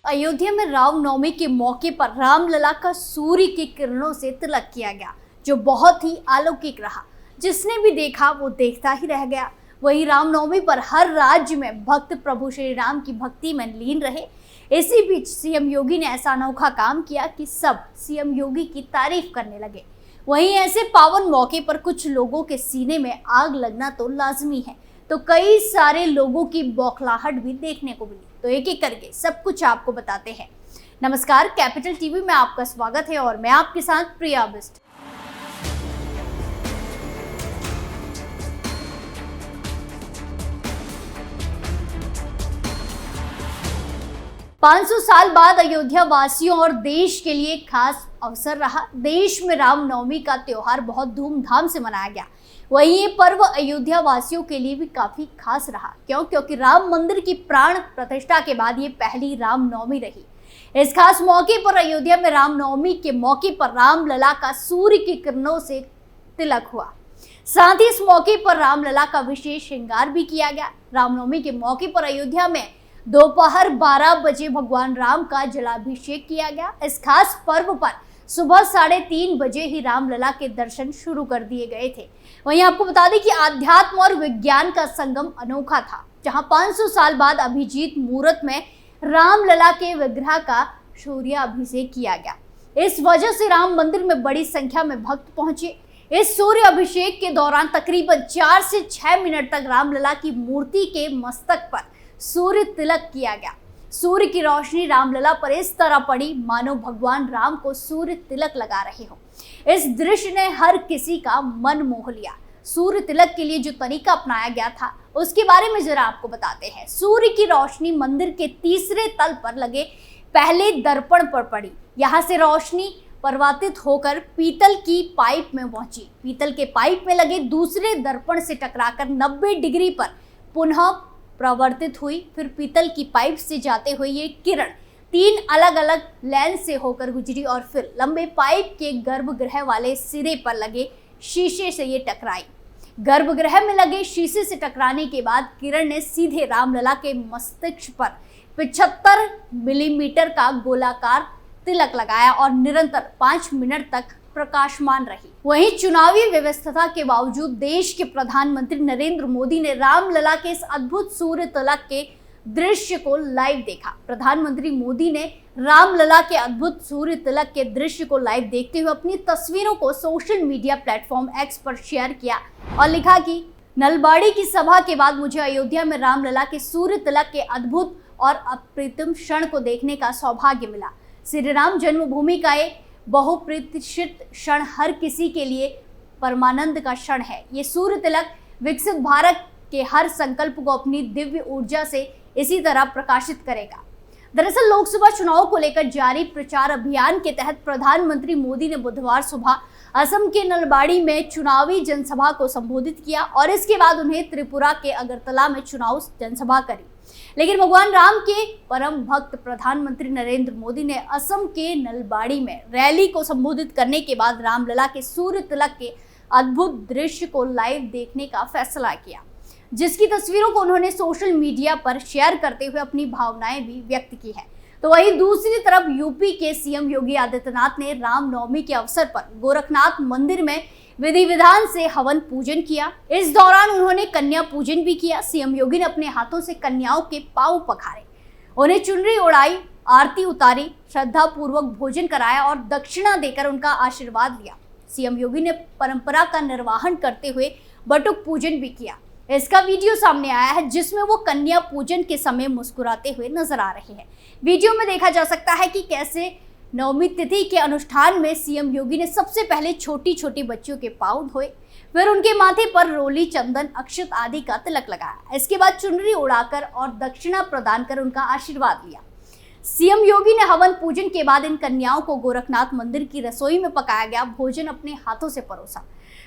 अयोध्या में रामनवमी के मौके पर रामलला का सूर्य की किरणों से तिलक किया गया, जो बहुत ही अलौकिक रहा। जिसने भी देखा वो देखता ही रह गया। वही रामनवमी पर हर राज्य में भक्त प्रभु श्री राम की भक्ति में लीन रहे। इसी बीच सीएम योगी ने ऐसा अनोखा काम किया कि सब सीएम योगी की तारीफ करने लगे। वहीं ऐसे पावन मौके पर कुछ लोगों के सीने में आग लगना तो लाजमी है, तो कई सारे लोगों की बौखलाहट भी देखने को मिली। तो एक एक करके सब कुछ आपको बताते हैं। नमस्कार, कैपिटल टीवी में आपका स्वागत है और मैं आपके साथ प्रिया बिस्ट। 500 साल बाद अयोध्या वासियों और देश के लिए खास अवसर रहा। देश में रामनवमी का त्योहार बहुत धूमधाम से मनाया गया। वहीं ये पर्व अयोध्या वासियों के लिए भी काफी खास रहा। क्योंकि राम मंदिर की प्राण प्रतिष्ठा के बाद ये पहली रामनवमी रही। इस खास मौके पर अयोध्या में रामनवमी के मौके पर रामलला का सूर्य की किरणों से तिलक हुआ। साथ ही इस मौके पर रामलला का विशेष श्रृंगार भी किया गया। रामनवमी के मौके पर अयोध्या में दोपहर 12 बजे भगवान राम का जलाभिषेक किया गया। इस खास पर्व पर सुबह 3:30 बजे ही रामलला के दर्शन शुरू कर दिए गए थे। वहीं आपको बता दें कि आध्यात्म और विज्ञान का संगम अनोखा था, जहां 500 साल बाद अभिजीत मुहूर्त में रामलला के विग्रह का सूर्याभिषेक किया गया। इस वजह से राम मंदिर में बड़ी संख्या में भक्त पहुंचे। इस सूर्य अभिषेक के दौरान तकरीबन 4 से 6 मिनट तक रामलला की मूर्ति के मस्तक पर सूर्य तिलक किया गया। सूर्य की रोशनी रामलला पर इस तरह पड़ी मानो भगवान राम को सूर्य तिलक लगा रहे हो। इस दृश्य ने हर किसी का मन मोह लिया। सूर्य तिलक के लिए जो तरीका अपनाया गया था उसके बारे में जरा आपको बताते हैं। सूर्य की रोशनी मंदिर के तीसरे तल पर लगे पहले दर्पण पर पड़ी। यहाँ से रोशनी परिवर्तित होकर पीतल की पाइप में पहुंची। पीतल के पाइप में लगे दूसरे दर्पण से टकराकर 90 डिग्री पर पुनः प्रवर्तित हुई। फिर पीतल की पाइप से जाते हुए ये किरण 3 अलग अलग लेंस से होकर गुजरी और फिर लंबे पाइप के गर्भगृह वाले सिरे पर लगे शीशे से ये टकराई। गर्भगृह में लगे शीशे से टकराने के बाद किरण ने सीधे रामलला के मस्तिष्क पर 75 मिलीमीटर का गोलाकार तिलक लगाया और निरंतर 5 मिनट तक प्रकाशमान रही। वहीं चुनावी व्यवस्था के बावजूद देश के प्रधानमंत्री नरेंद्र मोदी ने रामलला के इस अद्भुत सूर्य तिलक के दृश्य को लाइव देखा। प्रधानमंत्री मोदी ने रामलला के अद्भुत सूर्य तिलक के दृश्य को लाइव देखते हुए अपनी तस्वीरों को सोशल मीडिया प्लेटफॉर्म एक्स पर शेयर किया और लिखा कि नलबाड़ी की सभा के बाद मुझे अयोध्या में रामलला के सूर्य तिलक के अद्भुत और अप्रतिम क्षण को देखने का सौभाग्य मिला। श्री राम जन्मभूमि का ये बहुप्रतीक्षित क्षण हर किसी के लिए परमानंद का क्षण है। ये सूर्य तिलक विकसित भारत के हर संकल्प को अपनी दिव्य ऊर्जा से इसी तरह प्रकाशित करेगा। दरअसल लोकसभा चुनाव को लेकर जारी प्रचार अभियान के तहत प्रधानमंत्री मोदी ने बुधवार सुबह असम के नलबाड़ी में चुनावी जनसभा को संबोधित किया और इसके बाद उन्हें त्रिपुरा के अगरतला में चुनाव जनसभा करी। लेकिन भगवान राम के परम भक्त प्रधानमंत्री नरेंद्र मोदी ने असम के नलबाड़ी में रैली को संबोधित करने के बाद रामलला के सूर्य तिलक के अद्भुत दृश्य को लाइव देखने का फैसला किया, जिसकी तस्वीरों को उन्होंने सोशल मीडिया पर शेयर करते हुए अपनी भावनाएं भी व्यक्त की है। तो वहीं दूसरी तरफ यूपी के सीएम योगी आदित्यनाथ ने रामनवमी के अवसर पर गोरखनाथ मंदिर में विधि विधान से हवन पूजन किया। इस दौरान उन्होंने कन्या पूजन भी किया। सीएम योगी ने अपने हाथों से कन्याओं के पांव पखारे, उन्हें चुनरी ओढ़ाई, आरती उतारी, श्रद्धा पूर्वक भोजन कराया और दक्षिणा देकर उनका आशीर्वाद लिया। सीएम योगी ने परंपरा का निर्वहन करते हुए बटुक पूजन भी किया। इसका वीडियो सामने आया है जिसमें वो कन्या पूजन के समय मुस्कुराते हुए नजर आ रहे हैं। वीडियो में देखा जा सकता है कि कैसे नवमी तिथि के अनुष्ठान में सीएम योगी ने सबसे पहले छोटी छोटी बच्चियों के पांव धोए, फिर उनके माथे पर रोली, चंदन, अक्षत आदि का तिलक लगाया। इसके बाद चुनरी उड़ाकर और दक्षिणा प्रदान कर उनका आशीर्वाद लिया। सीएम योगी ने हवन पूजन के बाद इन कन्याओं को गोरखनाथ मंदिर की रसोई में पकाया गया भोजन अपने हाथों से परोसा।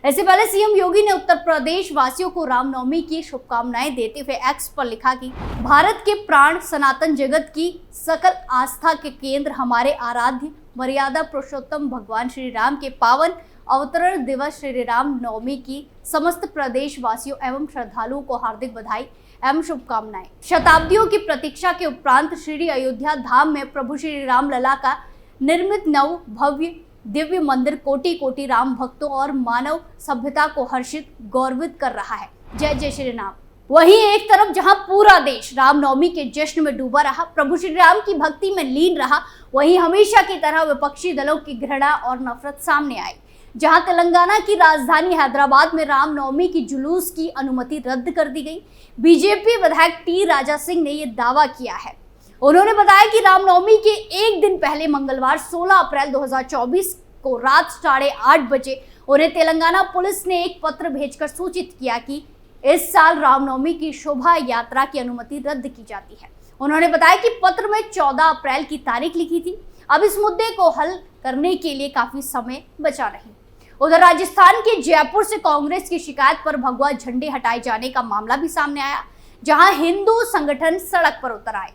इससे पहले सीएम योगी ने उत्तर प्रदेश वासियों को रामनवमी की शुभकामनाएं देते हुए एक्स पर लिखा कि भारत के प्राण, सनातन जगत की सकल आस्था के केंद्र, हमारे आराध्य मर्यादा पुरुषोत्तम भगवान श्री राम के पावन अवतरण दिवस श्री राम नवमी की समस्त प्रदेश वासियों एवं श्रद्धालुओं को हार्दिक बधाई। एवं शुभकामनाएं। शताब्दियों की प्रतीक्षा के उपरांत श्री अयोध्या धाम में प्रभु श्री राम लला का निर्मित नव भव्य दिव्य मंदिर कोटि कोटि राम भक्तों और मानव सभ्यता को हर्षित गौरवित कर रहा है। जय जय श्री राम। वहीं एक तरफ जहां पूरा देश रामनवमी के जश्न में डूबा रहा, प्रभु श्री राम की भक्ति में लीन रहा, वहीं हमेशा की तरह विपक्षी दलों की घृणा और नफरत सामने आई। जहां तेलंगाना की राजधानी हैदराबाद में रामनवमी की जुलूस की अनुमति रद्द कर दी गई। बीजेपी विधायक टी राजा सिंह ने यह दावा किया है। उन्होंने बताया कि रामनवमी के एक दिन पहले मंगलवार 16 अप्रैल 2024 को रात 8:30 बजे उन्हें तेलंगाना पुलिस ने एक पत्र भेजकर सूचित किया कि इस साल रामनवमी की शोभा यात्रा की अनुमति रद्द की जाती है। उन्होंने बताया कि पत्र में 14 अप्रैल की तारीख लिखी थी। अब इस मुद्दे को हल करने के लिए काफी समय बचा नहीं। उधर राजस्थान के जयपुर से कांग्रेस की शिकायत पर भगवा झंडे हटाए जाने का मामला भी सामने आया, जहां हिंदू संगठन सड़क पर उतर आए।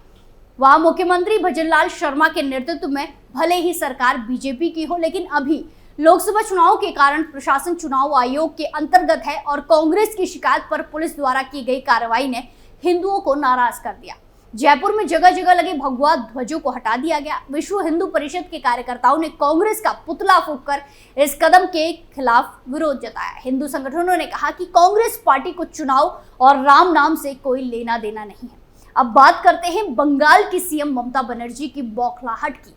वहां मुख्यमंत्री भजनलाल शर्मा के नेतृत्व में भले ही सरकार बीजेपी की हो, लेकिन अभी लोकसभा चुनाव के कारण प्रशासन चुनाव आयोग के अंतर्गत है और कांग्रेस की शिकायत पर पुलिस द्वारा की गई कार्रवाई ने हिंदुओं को नाराज कर दिया। जयपुर में जगह जगह लगे भगवा ध्वजों को हटा दिया गया। विश्व हिंदू परिषद के कार्यकर्ताओं ने कांग्रेस का पुतला फूंककर इस कदम के खिलाफ विरोध जताया। हिंदू संगठनों ने कहा कि कांग्रेस पार्टी को चुनाव और राम नाम से कोई लेना देना नहीं है। अब बात करते हैं बंगाल की सीएम ममता बनर्जी की बौखलाहट की,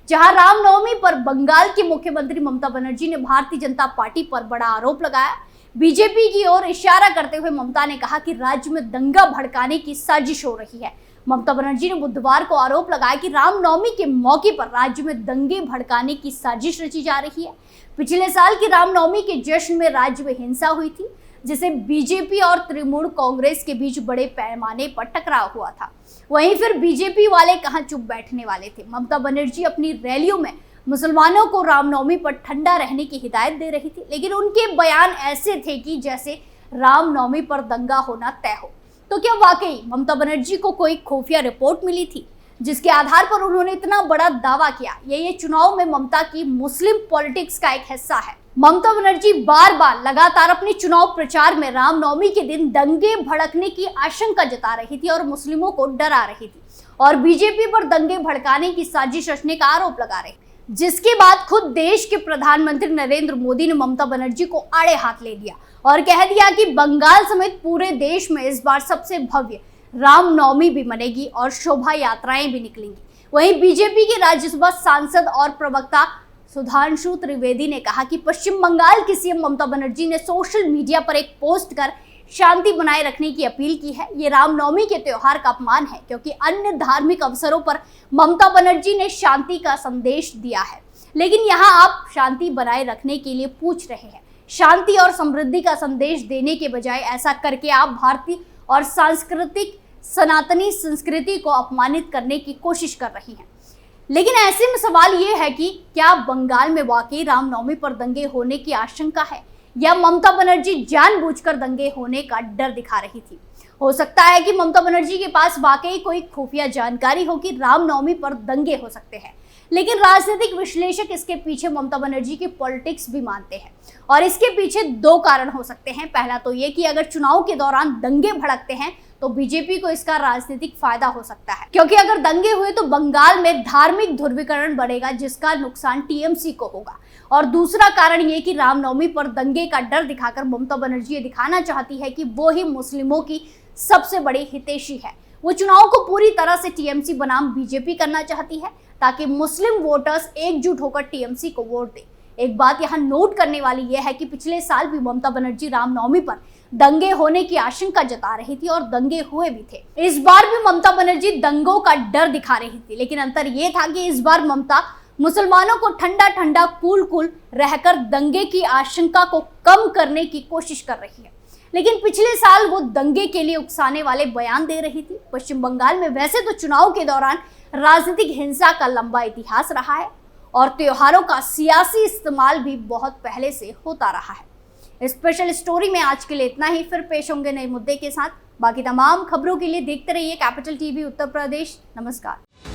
जहां रामनवमी पर बंगाल की मुख्यमंत्री ममता बनर्जी ने भारतीय जनता पार्टी पर बड़ा आरोप लगाया। बीजेपी की ओर इशारा करते हुए ममता ने कहा कि राज्य में दंगा भड़काने की साजिश हो रही है। ममता बनर्जी ने बुधवार को आरोप लगाया कि रामनवमी के मौके पर राज्य में दंगे भड़काने की साजिश रची जा रही है। पिछले साल की रामनवमी के जश्न में राज्य में हिंसा हुई थी, जिसे बीजेपी और तृणमूल कांग्रेस के बीच बड़े पैमाने पर टकराव हुआ था। वहीं फिर बीजेपी वाले कहां चुप बैठने वाले थे। ममता बनर्जी अपनी रैलियों में मुसलमानों को रामनवमी पर ठंडा रहने की हिदायत दे रही थी, लेकिन उनके बयान ऐसे थे कि जैसे रामनवमी पर दंगा होना तय हो। तो क्या वाकई ममता बनर्जी को कोई खुफिया रिपोर्ट मिली थी जिसके आधार पर उन्होंने इतना बड़ा दावा किया? ये चुनाव में ममता की मुस्लिम पॉलिटिक्स का एक हिस्सा है। ममता बनर्जी बार बार लगातार अपने चुनाव प्रचार में रामनवमी के दिन दंगे भड़कने की आशंका जता रही थी और मुस्लिमों को डरा रही थी और बीजेपी पर दंगे भड़काने की साजिश रचने का आरोप लगा रही, जिसके बाद खुद देश के प्रधानमंत्री नरेंद्र मोदी ने ममता बनर्जी को आड़े हाथ ले लिया और कह दिया कि बंगाल समेत पूरे देश में इस बार सबसे भव्य रामनवमी भी मनेगी और शोभा यात्राएं भी निकलेंगी। वहीं बीजेपी के राज्यसभा सांसद और प्रवक्ता सुधांशु त्रिवेदी ने कहा कि पश्चिम बंगाल की सीएम ममता बनर्जी ने सोशल मीडिया पर एक पोस्ट कर शांति बनाए रखने की अपील की है। ये रामनवमी के त्योहार का अपमान है, क्योंकि अन्य धार्मिक अवसरों पर ममता बनर्जी ने शांति का संदेश दिया है, लेकिन यहाँ आप शांति बनाए रखने के लिए पूछ रहे हैं। शांति और समृद्धि का संदेश देने के बजाय ऐसा करके आप भारतीय और सांस्कृतिक सनातनी संस्कृति को अपमानित करने की कोशिश कर रही हैं। लेकिन ऐसे में सवाल ये है कि क्या बंगाल में वाकई रामनवमी पर दंगे होने की आशंका है या ममता बनर्जी जानबूझकर दंगे होने का डर दिखा रही थी? हो सकता है कि ममता बनर्जी के पास वाकई कोई खुफिया जानकारी हो कि रामनवमी पर दंगे हो सकते हैं, लेकिन राजनीतिक विश्लेषक इसके पीछे ममता बनर्जी की पॉलिटिक्स भी मानते हैं और इसके पीछे दो कारण हो सकते हैं। पहला तो ये कि अगर चुनाव के दौरान दंगे भड़कते हैं तो बीजेपी को इसका राजनीतिक फायदा हो सकता है, क्योंकि अगर दंगे हुए तो बंगाल में धार्मिक ध्रुवीकरण बढ़ेगा, जिसका नुकसान टीएमसी को होगा। और दूसरा कारण ये कि रामनवमी पर दंगे का डर दिखाकर ममता बनर्जी ये दिखाना चाहती है कि वो ही मुस्लिमों की सबसे बड़ी हितैषी है। वो चुनाव को पूरी तरह से टीएमसी बनाम बीजेपी करना चाहती है ताकि मुस्लिम वोटर्स एकजुट होकर टीएमसी को वोट दें। एक बात यहाँ नोट करने वाली यह है कि पिछले साल भी ममता बनर्जी रामनवमी पर दंगे होने की आशंका जता रही थी और दंगे हुए भी थे। इस बार भी ममता बनर्जी दंगों का डर दिखा रही थी, लेकिन अंतर ये था कि इस बार ममता मुसलमानों को ठंडा ठंडा कूल रहकर दंगे की आशंका को कम करने की कोशिश कर रही है। लेकिन पिछले साल वो दंगे के लिए उकसाने वाले बयान दे रही थी। पश्चिम बंगाल में वैसे तो चुनाव के दौरान राजनीतिक हिंसा का लंबा इतिहास रहा है और त्योहारों का सियासी इस्तेमाल भी बहुत पहले से होता रहा है। स्पेशल स्टोरी में आज के लिए इतना ही। फिर पेश होंगे नए मुद्दे के साथ। बाकी तमाम खबरों के लिए देखते रहिए कैपिटल टीवी उत्तर प्रदेश। नमस्कार।